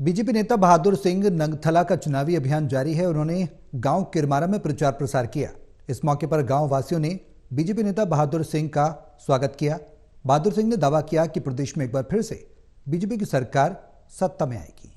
BJP नेता बहादुर सिंह नंगथला का चुनावी अभियान जारी है। उन्होंने गांव किरमारा में प्रचार प्रसार किया। इस मौके पर गांव वासियों ने बीजेपी नेता बहादुर सिंह का स्वागत किया। बहादुर सिंह ने दावा किया कि प्रदेश में एक बार फिर से बीजेपी की सरकार सत्ता में आएगी।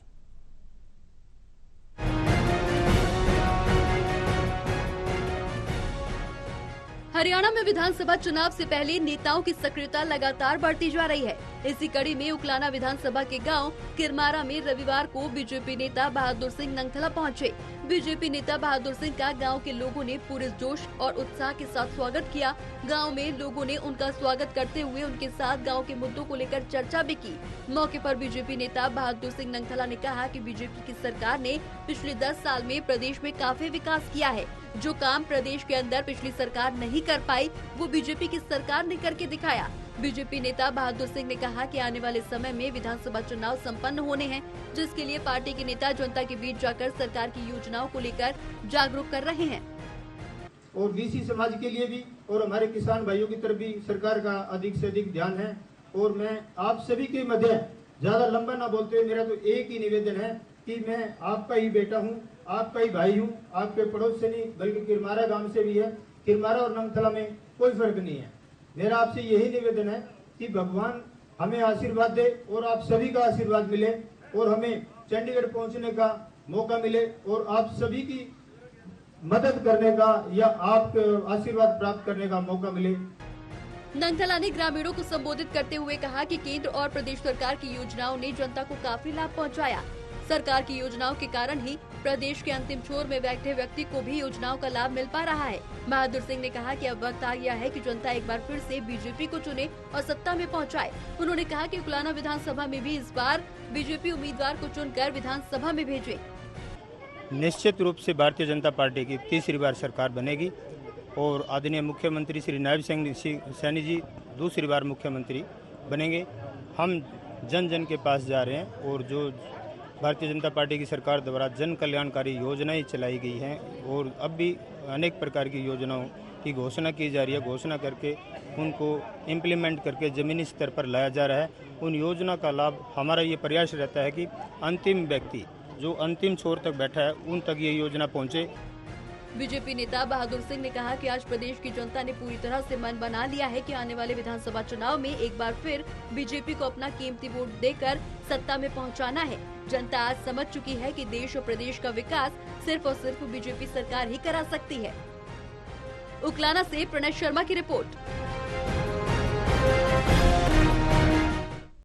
हरियाणा में विधानसभा चुनाव से पहले नेताओं की सक्रियता लगातार बढ़ती जा रही है। इसी कड़ी में उकलाना विधानसभा के गांव किरमारा में रविवार को बीजेपी नेता बहादुर सिंह नंगथला पहुंचे। बीजेपी नेता बहादुर सिंह का गांव के लोगों ने पूरे जोश और उत्साह के साथ स्वागत किया। गांव में लोगों ने उनका स्वागत करते हुए उनके साथ गांव के मुद्दों को लेकर चर्चा भी की। मौके पर बीजेपी नेता बहादुर सिंह नंगथला ने कहा कि बीजेपी की सरकार ने पिछले 10 साल में प्रदेश में काफी विकास किया है। जो काम प्रदेश के अंदर पिछली सरकार नहीं कर पाई, वो बीजेपी की सरकार ने करके दिखाया। बीजेपी नेता बहादुर सिंह ने कहा कि आने वाले समय में विधानसभा चुनाव संपन्न होने हैं, जिसके लिए पार्टी के नेता जनता के बीच जाकर सरकार की योजनाओं को लेकर जागरूक कर रहे हैं। और बीसी समाज के लिए भी और हमारे किसान भाइयों की तरफ भी सरकार का अधिक से अधिक ध्यान है। और मैं आप सभी के मध्य ज्यादा लंबा ना बोलते हुए मेरा तो एक ही निवेदन है कि मैं आपका ही बेटा हूँ, आपका ही भाई हूँ, आपके पड़ोस से नहीं बल्कि किरमारा गांव से भी है। किरमारा और नंगथला में कोई फर्क नहीं है। मेरा आपसे यही निवेदन है कि भगवान हमें आशीर्वाद दे और आप सभी का आशीर्वाद मिले और हमें चंडीगढ़ पहुंचने का मौका मिले और आप सभी की मदद करने का या आप आशीर्वाद प्राप्त करने का मौका मिले। नंगथला ने ग्रामीणों को संबोधित करते हुए कहा कि केंद्र और प्रदेश सरकार की योजनाओं ने जनता को काफी लाभ पहुंचाया। सरकार की योजनाओं के कारण ही प्रदेश के अंतिम छोर में बैठे व्यक्ति को भी योजनाओं का लाभ मिल पा रहा है। बहादुर सिंह ने कहा कि अब वक्त आ गया है कि जनता एक बार फिर से बीजेपी को चुने और सत्ता में पहुंचाए। उन्होंने कहा कि उकलाना विधानसभा में भी इस बार बीजेपी उम्मीदवार को चुनकर विधानसभा में भेजे। निश्चित रूप से भारतीय जनता पार्टी की तीसरी बार सरकार बनेगी और आदरणीय मुख्यमंत्री श्री नायब सिंह सैनी जी दूसरी बार मुख्यमंत्री बनेंगे। हम जन जन के पास जा रहे हैं और जो भारतीय जनता पार्टी की सरकार द्वारा जन कल्याणकारी योजनाएं चलाई गई हैं और अब भी अनेक प्रकार की योजनाओं की घोषणा की जा रही है। घोषणा करके उनको इम्प्लीमेंट करके ज़मीनी स्तर पर लाया जा रहा है। उन योजना का लाभ हमारा ये प्रयास रहता है कि अंतिम व्यक्ति जो अंतिम छोर तक बैठा है उन तक ये योजना पहुँचे। बीजेपी नेता बहादुर सिंह ने कहा कि आज प्रदेश की जनता ने पूरी तरह से मन बना लिया है कि आने वाले विधानसभा चुनाव में एक बार फिर बीजेपी को अपना कीमती वोट देकर सत्ता में पहुंचाना है। जनता आज समझ चुकी है कि देश और प्रदेश का विकास सिर्फ और सिर्फ बीजेपी सरकार ही करा सकती है। उकलाना से प्रणय शर्मा की रिपोर्ट।